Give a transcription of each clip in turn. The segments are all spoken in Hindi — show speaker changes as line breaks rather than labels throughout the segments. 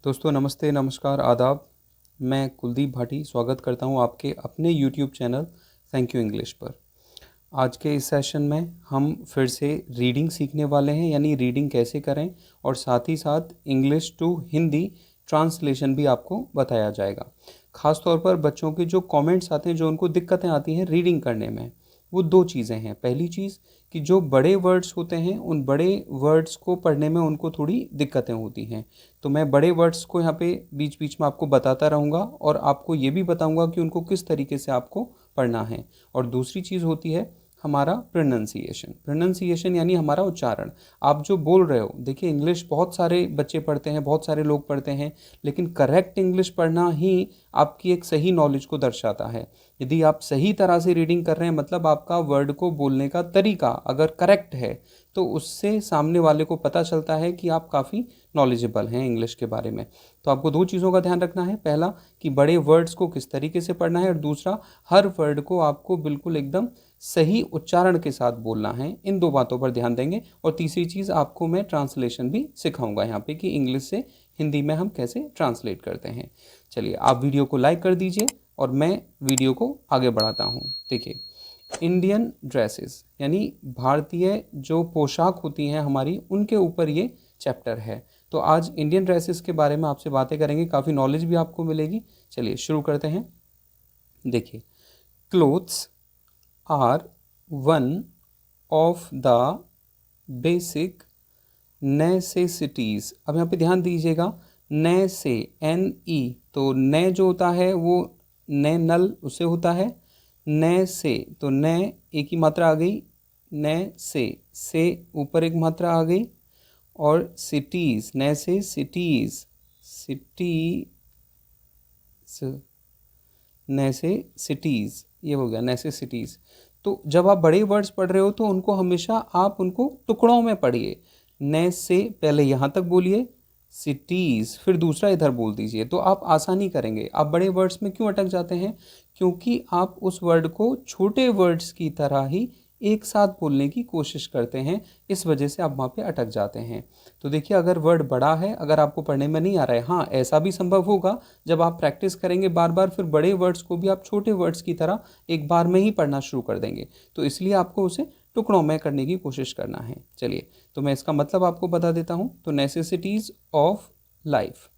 दोस्तों नमस्ते, नमस्कार, आदाब। मैं कुलदीप भाटी स्वागत करता हूं आपके अपने YouTube channel thank you English पर। आज के इस सेशन में हम फिर से रीडिंग सीखने वाले हैं, यानी रीडिंग कैसे करें, और साथ ही साथ इंग्लिश टू हिंदी ट्रांसलेशन भी आपको बताया जाएगा। ख़ास तौर पर बच्चों के जो कमेंट्स आते हैं, जो उनको दिक्कतें आती हैं रीडिंग करने में, वो दो चीज़ें हैं। पहली चीज़ कि जो बड़े वर्ड्स होते हैं उन बड़े वर्ड्स को पढ़ने में उनको थोड़ी दिक्कतें होती हैं। तो मैं बड़े वर्ड्स को यहाँ पे बीच बीच में आपको बताता रहूँगा और आपको ये भी बताऊँगा कि उनको किस तरीके से आपको पढ़ना है। और दूसरी चीज़ होती है हमारा प्रोनाउंसिएशन यानी हमारा उच्चारण। आप जो बोल रहे हो, देखिए इंग्लिश बहुत सारे बच्चे पढ़ते हैं, बहुत सारे लोग पढ़ते हैं, लेकिन करेक्ट इंग्लिश पढ़ना ही आपकी एक सही नॉलेज को दर्शाता है। यदि आप सही तरह से रीडिंग कर रहे हैं, मतलब आपका वर्ड को बोलने का तरीका अगर करेक्ट है, तो उससे सामने वाले को पता चलता है कि आप काफ़ी नॉलेजेबल हैं इंग्लिश के बारे में। तो आपको दो चीज़ों का ध्यान रखना है। पहला कि बड़े वर्ड्स को किस तरीके से पढ़ना है, और दूसरा हर वर्ड को आपको बिल्कुल एकदम सही उच्चारण के साथ बोलना है। इन दो बातों पर ध्यान देंगे। और तीसरी चीज़, आपको मैं ट्रांसलेशन भी सिखाऊंगा यहाँ पे कि इंग्लिश से हिंदी में हम कैसे ट्रांसलेट करते हैं। चलिए, आप वीडियो को लाइक कर दीजिए और मैं वीडियो को आगे बढ़ाता हूँ। देखिए, इंडियन ड्रेसेस यानी भारतीय जो पोशाक होती हैं हमारी, उनके ऊपर ये चैप्टर है। तो आज इंडियन ड्रेसेस के बारे में आपसे बातें करेंगे, काफ़ी नॉलेज भी आपको मिलेगी। चलिए शुरू करते हैं। देखिए, clothes are one of the basic necessities. अब यहाँ पे ध्यान दीजिएगा, ने से NE, तो ने जो होता है वो ने नल उससे होता है। ने से तो ने एक ही मात्रा आ गई, ने से ऊपर एक मात्रा आ गई। और सिटीज़, ने से सिटीज़, सिटी ने से सिटीज़, ये हो गया ने से सिटीज़। तो जब आप बड़े वर्ड्स पढ़ रहे हो तो उनको हमेशा आप उनको टुकड़ों में पढ़िए। ने से पहले यहाँ तक बोलिए, सिटीज़, फिर दूसरा इधर बोल दीजिए, तो आप आसानी करेंगे। आप बड़े वर्ड्स में क्यों अटक जाते हैं? क्योंकि आप उस वर्ड को छोटे वर्ड्स की तरह ही एक साथ बोलने की कोशिश करते हैं, इस वजह से आप वहाँ पे अटक जाते हैं। तो देखिए, अगर वर्ड बड़ा है, अगर आपको पढ़ने में नहीं आ रहा है, हाँ ऐसा भी संभव होगा जब आप प्रैक्टिस करेंगे बार बार, फिर बड़े वर्ड्स को भी आप छोटे वर्ड्स की तरह एक बार में ही पढ़ना शुरू कर देंगे। तो इसलिए आपको उसे टुकड़ों में करने की कोशिश करना है। चलिए, तो मैं इसका मतलब आपको बता देता हूँ। तो necessities of life,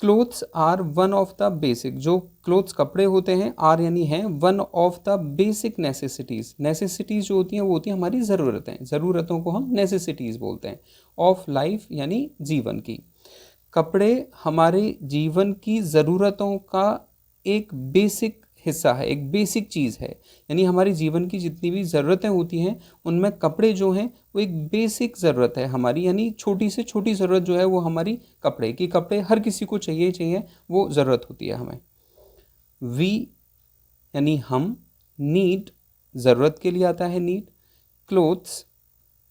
clothes are one of the basic, जो क्लोथ्स कपड़े होते हैं, आर यानी हैं, one of the basic necessities. Necessities जो होती हैं वो होती हैं हमारी ज़रूरतें, ज़रूरतों को हम नेसेसिटीज़ बोलते हैं। ऑफ लाइफ यानी जीवन की। कपड़े हमारे जीवन की ज़रूरतों का एक बेसिक हिस्सा है, एक बेसिक चीज़ है। यानी हमारे जीवन की जितनी भी ज़रूरतें होती हैं उनमें कपड़े जो हैं वो एक बेसिक ज़रूरत है हमारी, यानी छोटी से छोटी ज़रूरत जो है वो हमारी कपड़े की। कपड़े हर किसी को चाहिए चाहिए, वो ज़रूरत होती है हमें। वी यानी हम, नीड ज़रूरत के लिए आता है नीड। क्लोथ्स,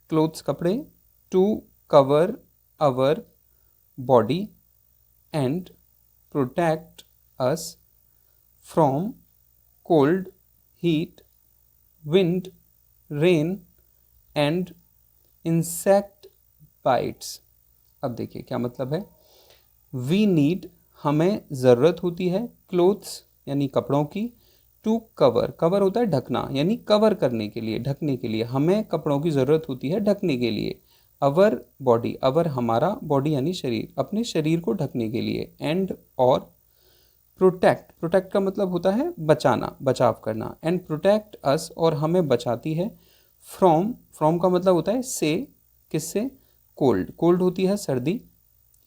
क्लोथ्स कपड़े। To cover our body and protect us from cold, heat, wind, rain and insect bites. अब देखिए क्या मतलब है। वी नीड, हमें ज़रूरत होती है, क्लोथ्स यानी कपड़ों की। टू कवर, कवर होता है ढकना, यानी कवर करने के लिए, ढकने के लिए हमें कपड़ों की ज़रूरत होती है ढकने के लिए। अवर बॉडी, अवर हमारा, बॉडी यानी शरीर, अपने शरीर को ढकने के लिए। एंड और प्रोटेक्ट, प्रोटेक्ट का मतलब होता है बचाना, बचाव करना। एंड प्रोटेक्ट अस, और हमें बचाती है। फ्रॉम, फ्रॉम का मतलब होता है से, किससे? कोल्ड, कोल्ड होती है सर्दी।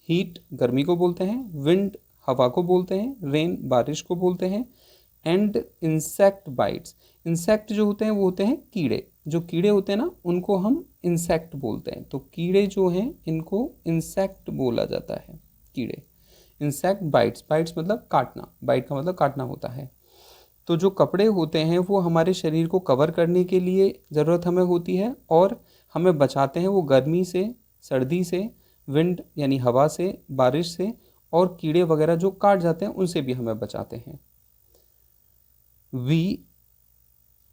हीट गर्मी को बोलते हैं। विंड हवा को बोलते हैं। रेन बारिश को बोलते हैं। एंड इंसेक्ट बाइट्स, इंसेक्ट जो होते हैं वो होते हैं कीड़े। जो कीड़े होते हैं ना उनको हम इंसेक्ट बोलते हैं। तो कीड़े जो हैं इनको इंसेक्ट बोला जाता है, कीड़े। इंसेक्ट बाइट्स, बाइट्स मतलब काटना, बाइट का मतलब काटना होता है। तो जो कपड़े होते हैं वो हमारे शरीर को कवर करने के लिए ज़रूरत हमें होती है, और हमें बचाते हैं वो गर्मी से, सर्दी से, विंड यानी हवा से, बारिश से, और कीड़े वगैरह जो काट जाते हैं उनसे भी हमें बचाते हैं। वी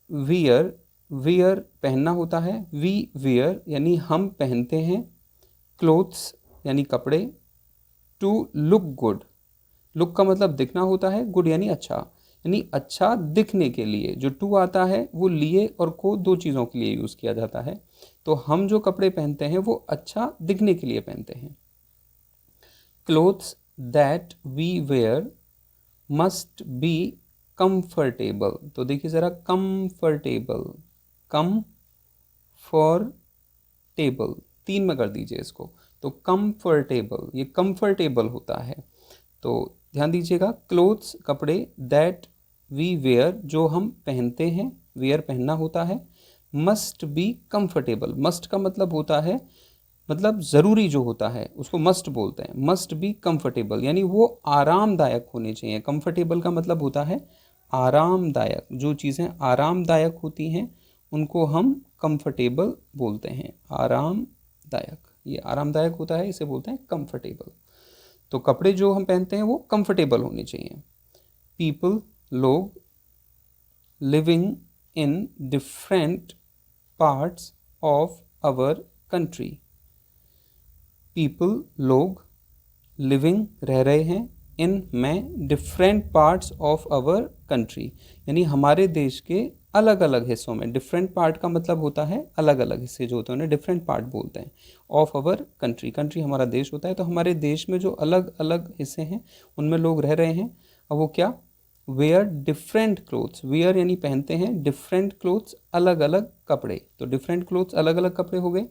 वियर, वियर पहनना होता है। वी वियर यानी हम पहनते हैं। क्लोथ्स यानी कपड़े। टू लुक गुड, लुक का मतलब दिखना होता है, गुड यानी अच्छा, यानी अच्छा दिखने के लिए जो टू आता है वो लिए और को दो चीज़ों के लिए यूज़ किया जाता है। तो हम जो कपड़े पहनते हैं वो अच्छा दिखने के लिए पहनते हैं। Clothes that we wear must be comfortable, तो देखिए ज़रा, कंफर्टेबल, कम फॉर टेबल, तीन में कर दीजिए इसको, तो कंफर्टेबल, ये कंफर्टेबल होता है। तो ध्यान दीजिएगा, क्लोथ्स कपड़े, दैट वी वेयर जो हम पहनते हैं, वेयर पहनना होता है, मस्ट बी कंफर्टेबल, मस्ट का मतलब होता है, मतलब ज़रूरी जो होता है उसको मस्ट बोलते हैं, मस्ट बी कंफर्टेबल यानी वो आरामदायक होने चाहिए। कंफर्टेबल का मतलब होता है आरामदायक, जो चीज़ें आरामदायक होती हैं उनको हम कंफर्टेबल बोलते हैं, आरामदायक, ये आरामदायक होता है, इसे बोलते हैं कंफर्टेबल। तो कपड़े जो हम पहनते हैं वो कंफर्टेबल होने चाहिए। पीपल, लोग, living in different parts of our country, people लोग, लिविंग रह रहे हैं, इन में different parts of our country यानी हमारे देश के अलग अलग हिस्सों में, डिफरेंट पार्ट का मतलब होता है अलग अलग हिस्से जो होते हैं उन्हें डिफरेंट पार्ट बोलते हैं। ऑफ आवर कंट्री, कंट्री हमारा देश होता है, तो हमारे देश में जो अलग अलग हिस्से हैं उनमें लोग रह रहे हैं। अब वो क्या, वेयर डिफरेंट क्लोथ्स, वेयर यानी पहनते हैं, डिफरेंट क्लोथ्स अलग अलग कपड़े, तो डिफरेंट क्लोथ्स अलग अलग कपड़े हो गए।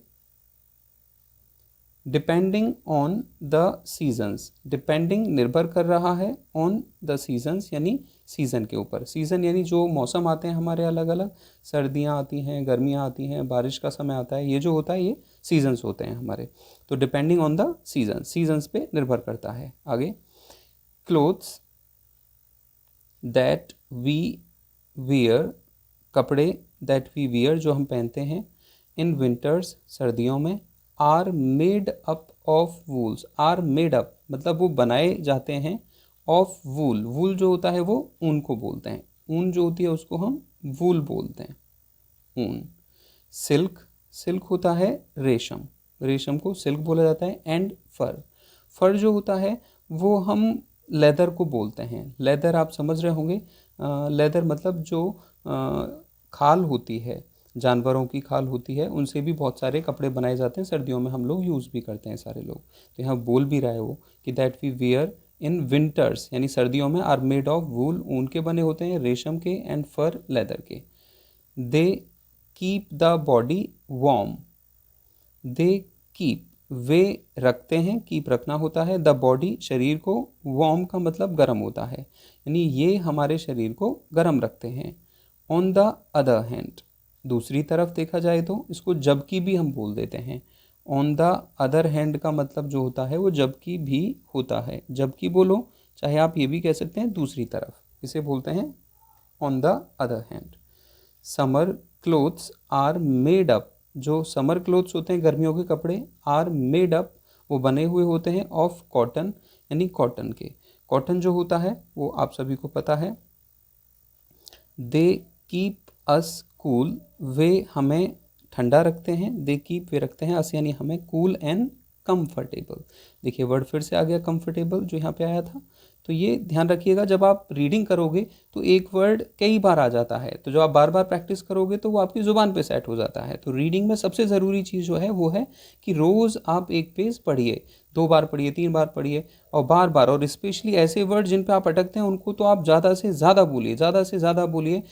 Depending on the seasons, depending निर्भर कर रहा है, ऑन द सीजन्स यानी सीज़न के ऊपर, सीज़न यानी जो मौसम आते हैं हमारे अलग अलग, सर्दियाँ आती हैं, गर्मियाँ आती हैं, बारिश का समय आता है, ये जो होता है ये सीजन्स होते हैं हमारे। तो depending on the season, seasons पे निर्भर करता है। आगे, क्लोथ्स दैट वी वियर, कपड़े दैट वी वियर जो हम पहनते हैं, इन विंटर्स सर्दियों में, are made up of wools, are made up मतलब वो बनाए जाते हैं, ऑफ वूल, वूल जो होता है वो ऊन को बोलते हैं, ऊन जो होती है उसको हम वूल बोलते हैं, ऊन। सिल्क, सिल्क होता है रेशम, रेशम को सिल्क बोला जाता है। एंड फर, फर जो होता है वो हम लेदर को बोलते हैं, लेदर आप समझ रहे होंगे, लेदर मतलब जो खाल होती है, जानवरों की खाल होती है, उनसे भी बहुत सारे कपड़े बनाए जाते हैं, सर्दियों में हम लोग यूज़ भी करते हैं सारे लोग। तो यहाँ बोल भी रहा है वो कि that we wear in winters यानी सर्दियों में, आर मेड ऑफ वूल, ऊन के बने होते हैं, रेशम के, एंड फर लेदर के। They keep the body warm, they keep वे रखते हैं, कीप रखना होता है, द बॉडी शरीर को, वार्म का मतलब गर्म होता है, यानी ये हमारे शरीर को गर्म रखते हैं। ऑन द अदर हैंड, दूसरी तरफ देखा जाए तो इसको जबकि भी हम बोल देते हैं। ऑन द अदर हैंड का मतलब जो होता है वो जबकि भी होता है, जबकि बोलो, चाहे आप ये भी कह सकते हैं दूसरी तरफ, इसे बोलते हैं on the other hand. Summer clothes are made up, जो समर क्लोथ्स होते हैं गर्मियों के कपड़े, आर मेड अप वो बने हुए होते हैं, ऑफ कॉटन यानी कॉटन के, कॉटन जो होता है वो आप सभी को पता है। दे कीप अस कूल, वे हमें ठंडा रखते हैं, दे कीप वे रखते हैं अस यानी हमें, कूल एंड कंफर्टेबल, देखिए वर्ड फिर से आ गया कंफर्टेबल जो यहाँ पे आया था। तो ये ध्यान रखिएगा, जब आप रीडिंग करोगे तो एक वर्ड कई बार आ जाता है, तो जब आप बार बार प्रैक्टिस करोगे तो वो आपकी ज़ुबान पे सेट हो जाता है। तो रीडिंग में सबसे ज़रूरी चीज़ जो है वो है कि रोज़ आप एक पेज पढ़िए, 2 बार पढ़िए, 3 बार पढ़िए, और बार बार, और स्पेशली ऐसे वर्ड जिन पे आप अटकते हैं उनको तो आप ज़्यादा से ज़्यादा बोलिए, ज़्यादा से ज़्यादा बोलिए।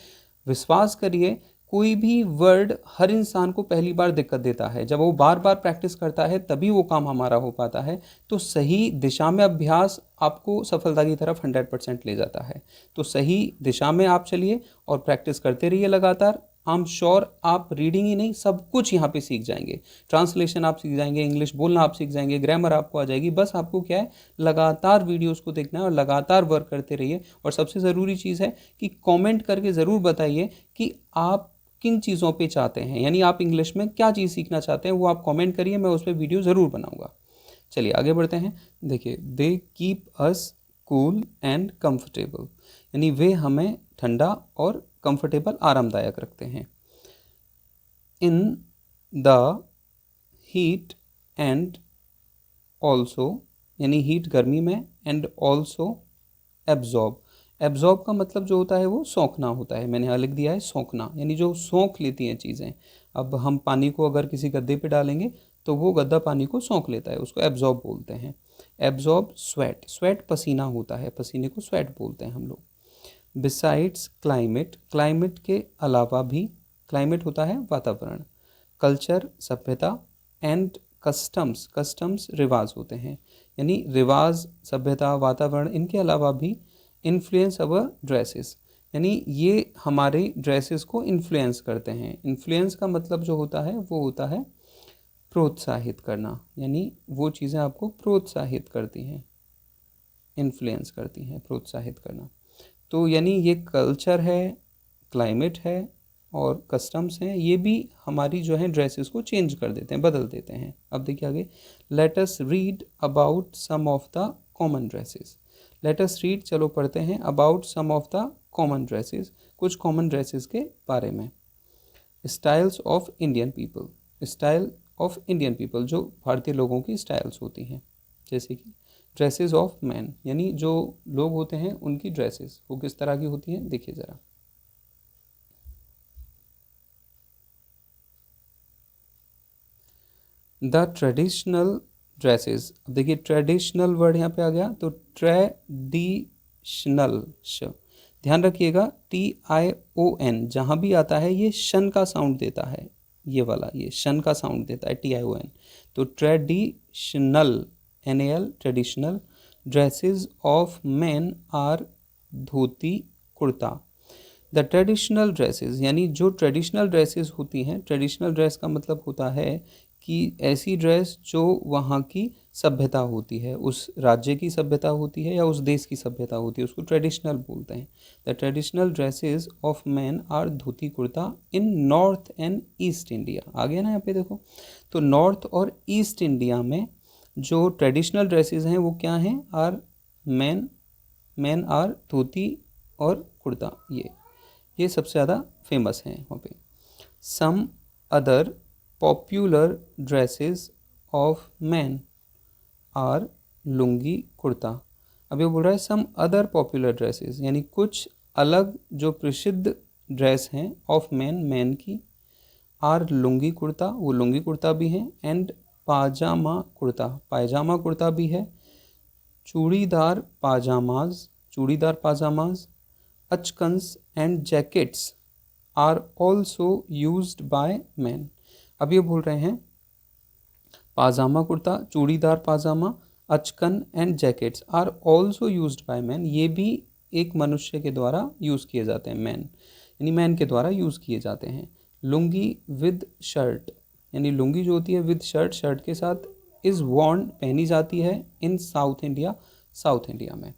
विश्वास करिए, कोई भी वर्ड हर इंसान को पहली बार दिक्कत देता है, जब वो बार बार प्रैक्टिस करता है तभी वो काम हमारा हो पाता है। तो सही दिशा में अभ्यास आपको सफलता की तरफ 100% ले जाता है। तो सही दिशा में आप चलिए और प्रैक्टिस करते रहिए लगातार। आई एम श्योर आप रीडिंग ही नहीं सब कुछ यहाँ पे सीख जाएंगे, ट्रांसलेशन आप सीख जाएंगे, इंग्लिश बोलना आप सीख जाएंगे, ग्रामर आपको आ जाएगी। बस आपको क्या है, लगातार वीडियोस को देखना है और लगातार वर्क करते रहिए। और सबसे ज़रूरी चीज़ है कि कमेंट करके ज़रूर बताइए कि आप किन चीज़ों पे चाहते हैं, यानी आप इंग्लिश में क्या चीज़ सीखना चाहते हैं, वो आप कमेंट करिए, मैं उस पर वीडियो ज़रूर बनाऊंगा। चलिए आगे बढ़ते हैं। देखिए, they keep us cool and comfortable, यानी वे हमें ठंडा और कंफर्टेबल आरामदायक रखते हैं। In the heat and also यानी हीट गर्मी में, एंड ऑल्सो एब्जॉर्ब। एब्जॉर्ब का मतलब जो होता है वो सोखना होता है, मैंने यहाँ लिख दिया है सोखना, यानी जो सोख लेती हैं चीज़ें। अब हम पानी को अगर किसी गद्दे पे डालेंगे तो वो गद्दा पानी को सोख लेता है, उसको एब्जॉर्ब बोलते हैं। एब्जॉर्ब स्वेट, स्वेट पसीना होता है, पसीने को स्वेट बोलते हैं हम लोग। बिसाइड्स क्लाइमेट, क्लाइमेट के अलावा भी, क्लाइमेट होता है वातावरण। कल्चर सभ्यता, एंड कस्टम्स, कस्टम्स रिवाज होते हैं, यानी रिवाज सभ्यता वातावरण इनके अलावा भी इन्फ्लुएंस अवर ड्रेसेस, यानी ये हमारे ड्रेसेस को इन्फ्लुएंस करते हैं। इन्फ्लुएंस का मतलब जो होता है वो होता है प्रोत्साहित करना, यानी वो चीज़ें आपको प्रोत्साहित करती हैं, इन्फ्लुएंस करती हैं, प्रोत्साहित करना। तो यानी ये कल्चर है, क्लाइमेट है और कस्टम्स हैं, ये भी हमारी जो है ड्रेसेस को चेंज कर देते हैं, बदल देते हैं। अब देखिए आगे, let us read about some of the common dresses. Let us read, चलो पढ़ते हैं, about some of the common dresses, कुछ कॉमन ड्रेसेस के बारे में। Styles of Indian people, style of Indian people, जो भारतीय लोगों की स्टाइल्स होती हैं, जैसे कि ड्रेसेस ऑफ मैन, यानी जो लोग होते हैं उनकी ड्रेसेस वो किस तरह की होती हैं, देखिए ज़रा। द ट्रेडिशनल ड्रेसेस, अब देखिए ट्रेडिशनल वर्ड यहाँ पे आ गया, तो ट्रेडिशनल ध्यान रखिएगा, TION जहाँ भी आता है ये शन का साउंड देता है, ये वाला ये शन का साउंड देता है, TION। तो traditional, NAL, traditional dresses of man are dhoti kurta. The traditional dresses, यानी जो ट्रेडिशनल ड्रेसेस होती हैं, ट्रेडिशनल ड्रेस का मतलब होता है कि ऐसी ड्रेस जो वहाँ की सभ्यता होती है, उस राज्य की सभ्यता होती है या उस देश की सभ्यता होती है, उसको ट्रेडिशनल बोलते हैं। The traditional dresses of man are dhoti kurta in north and east India. आ गया ना यहाँ पे देखो, तो नॉर्थ और ईस्ट इंडिया में जो ट्रेडिशनल ड्रेसेस हैं वो क्या हैं, are man, man are dhoti और कुर्ता, ये सबसे ज़्यादा फेमस हैं वहाँ पे। Some other popular dresses of man are lungi kurta. अब ये बोल रहा है सम अदर पॉपुलर ड्रेसेस, यानी कुछ अलग जो प्रसिद्ध ड्रेस हैं ऑफ मैन, मैन की, आर लुंगी कुर्ता, वो लुंगी कुर्ता भी हैं, and pyjama kurta, pyjama kurta भी है, churidar pyjamas, churidar pyjamas, achkans and jackets are also used by man. अब ये बोल रहे हैं pyjama kurta, churidar pyjama, achkan and jackets are also used by man, ये भी एक मनुष्य के द्वारा यूज़ किए जाते हैं, मैन यानी मैन के द्वारा यूज़ किए जाते हैं। लुंगी विद शर्ट, यानी लुंगी जो होती है विद शर्ट, शर्ट के साथ, इज़ वॉर्न पहनी जाती है इन साउथ इंडिया, साउथ इंडिया में।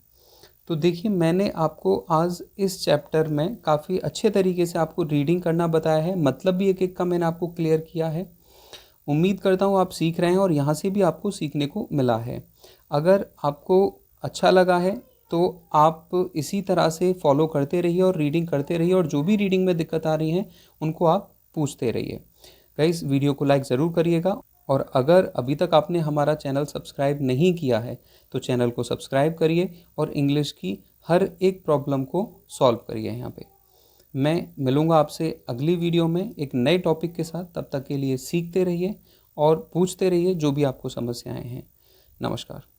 तो देखिए मैंने आपको आज इस चैप्टर में काफ़ी अच्छे तरीके से आपको रीडिंग करना बताया है, मतलब भी एक एक का मैंने आपको क्लियर किया है। उम्मीद करता हूँ आप सीख रहे हैं और यहाँ से भी आपको सीखने को मिला है। अगर आपको अच्छा लगा है तो आप इसी तरह से फॉलो करते रहिए और रीडिंग करते रहिए, और जो भी रीडिंग में दिक्कत आ रही हैं उनको आप पूछते रहिए। गाइस वीडियो को लाइक ज़रूर करिएगा, और अगर अभी तक आपने हमारा चैनल सब्सक्राइब नहीं किया है तो चैनल को सब्सक्राइब करिए और इंग्लिश की हर एक प्रॉब्लम को सॉल्व करिए। यहाँ पे मैं मिलूँगा आपसे अगली वीडियो में एक नए टॉपिक के साथ। तब तक के लिए सीखते रहिए और पूछते रहिए जो भी आपको समस्याएं हैं। नमस्कार।